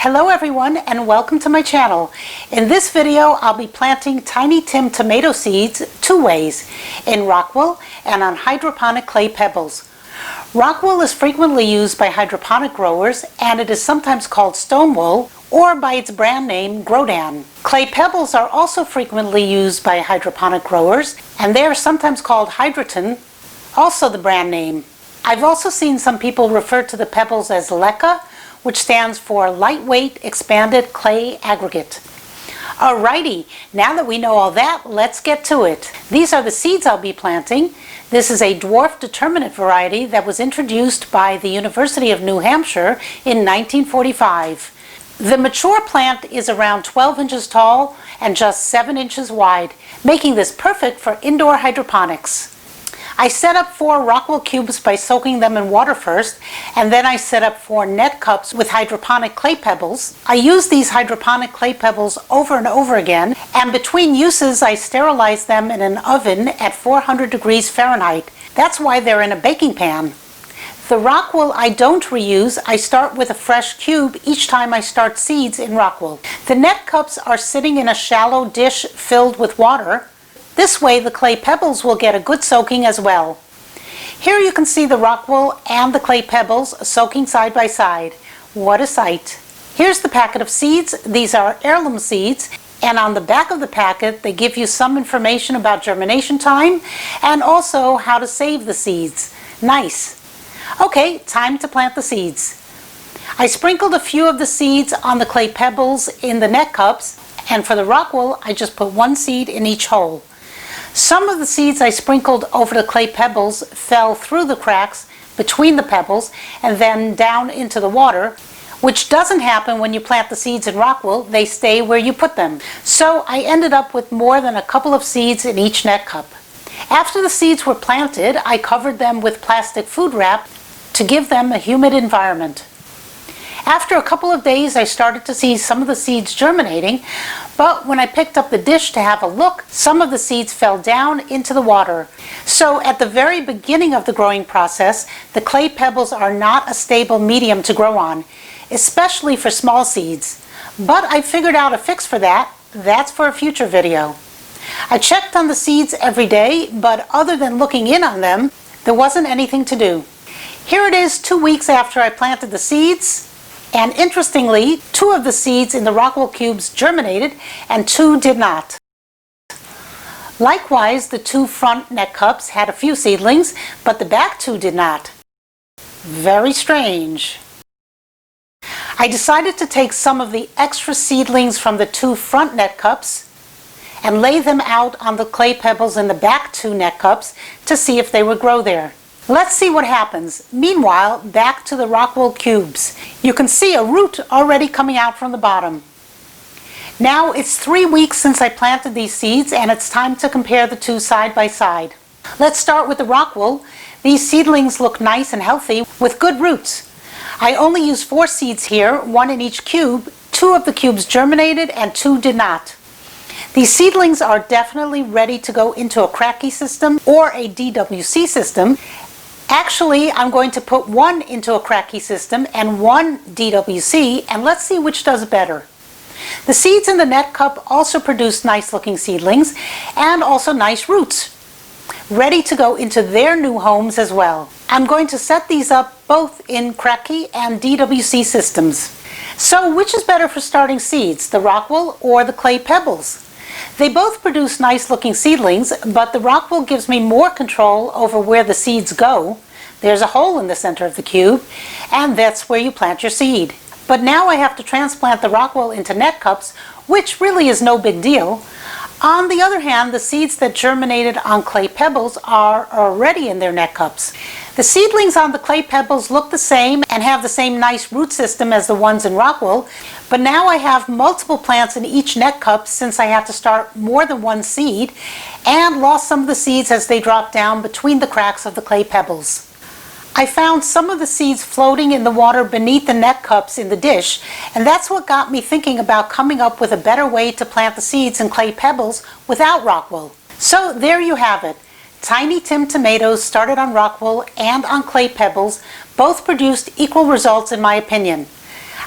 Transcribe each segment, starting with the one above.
Hello everyone and welcome to my channel. In this video I'll be planting Tiny Tim tomato seeds two ways, in Rockwool and on hydroponic clay pebbles. Rockwool is frequently used by hydroponic growers and it is sometimes called stonewool or by its brand name Grodan. Clay pebbles are also frequently used by hydroponic growers and they are sometimes called Hydroton, also the brand name. I've also seen some people refer to the pebbles as LECA, which stands for Lightweight Expanded Clay Aggregate. Alrighty, now that we know all that, let's get to it. These are the seeds I'll be planting. This is a dwarf determinate variety that was introduced by the University of New Hampshire in 1945. The mature plant is around 12 inches tall and just 7 inches wide, making this perfect for indoor hydroponics. I set up 4 Rockwool cubes by soaking them in water first, and then I set up 4 net cups with hydroponic clay pebbles. I use these hydroponic clay pebbles over and over again, and between uses I sterilize them in an oven at 400 degrees Fahrenheit. That's why they're in a baking pan. The Rockwool I don't reuse. I start with a fresh cube each time I start seeds in Rockwool. The net cups are sitting in a shallow dish filled with water. This way the clay pebbles will get a good soaking as well. Here you can see the Rockwool and the clay pebbles soaking side by side. What a sight. Here's the packet of seeds. These are heirloom seeds, and on the back of the packet they give you some information about germination time and also how to save the seeds. Nice. Okay, time to plant the seeds. I sprinkled a few of the seeds on the clay pebbles in the net cups, and for the Rockwool I just put 1 seed in each hole. Some of the seeds I sprinkled over the clay pebbles fell through the cracks between the pebbles and then down into the water, which doesn't happen when you plant the seeds in Rockwool. They stay where you put them. So I ended up with more than a couple of seeds in each net cup. After the seeds were planted, I covered them with plastic food wrap to give them a humid environment. After a couple of days I started to see some of the seeds germinating, but when I picked up the dish to have a look, some of the seeds fell down into the water. So at the very beginning of the growing process, the clay pebbles are not a stable medium to grow on, especially for small seeds. But I figured out a fix for that. That's for a future video. I checked on the seeds every day, but other than looking in on them, there wasn't anything to do. Here it is 2 weeks after I planted the seeds. And interestingly, 2 of the seeds in the Rockwool cubes germinated and 2 did not. Likewise, the 2 front net cups had a few seedlings, but the back 2 did not. Very strange. I decided to take some of the extra seedlings from the 2 front net cups and lay them out on the clay pebbles in the back 2 net cups to see if they would grow there. Let's see what happens. Meanwhile, back to the Rockwool cubes. You can see a root already coming out from the bottom. Now it's 3 weeks since I planted these seeds and it's time to compare the 2 side by side. Let's start with the Rockwool. These seedlings look nice and healthy with good roots. I only used 4 seeds here, 1 in each cube. 2 of the cubes germinated and 2 did not. These seedlings are definitely ready to go into a cracky system or a DWC system. Actually, I'm going to put 1 into a cracky system and 1 DWC, and let's see which does better. The seeds in the net cup also produce nice looking seedlings and also nice roots, ready to go into their new homes as well. I'm going to set these up both in cracky and DWC systems. So which is better for starting seeds, the Rockwool or the clay pebbles? They both produce nice looking seedlings, but the Rockwool gives me more control over where the seeds go. There's a hole in the center of the cube, and that's where you plant your seed. But now I have to transplant the Rockwool into net cups, which really is no big deal. On the other hand, the seeds that germinated on clay pebbles are already in their net cups. The seedlings on the clay pebbles look the same and have the same nice root system as the ones in Rockwool, but now I have multiple plants in each net cup since I had to start more than 1 seed and lost some of the seeds as they dropped down between the cracks of the clay pebbles. I found some of the seeds floating in the water beneath the net cups in the dish, and that's what got me thinking about coming up with a better way to plant the seeds in clay pebbles without Rockwool. So there you have it. Tiny Tim tomatoes started on Rockwool and on clay pebbles both produced equal results in my opinion.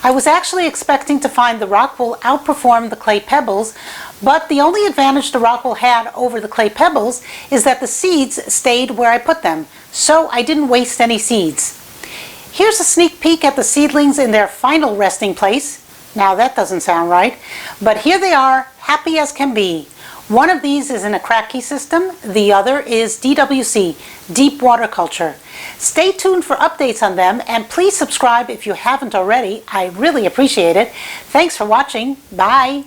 I was actually expecting to find the Rockwool outperform the clay pebbles, but the only advantage the Rockwool had over the clay pebbles is that the seeds stayed where I put them, so I didn't waste any seeds. Here's a sneak peek at the seedlings in their final resting place. Now that doesn't sound right, but here they are, happy as can be. One of these is in a Kratky system, the other is DWC, Deep Water Culture. Stay tuned for updates on them, and please subscribe if you haven't already. I really appreciate it. Thanks for watching. Bye.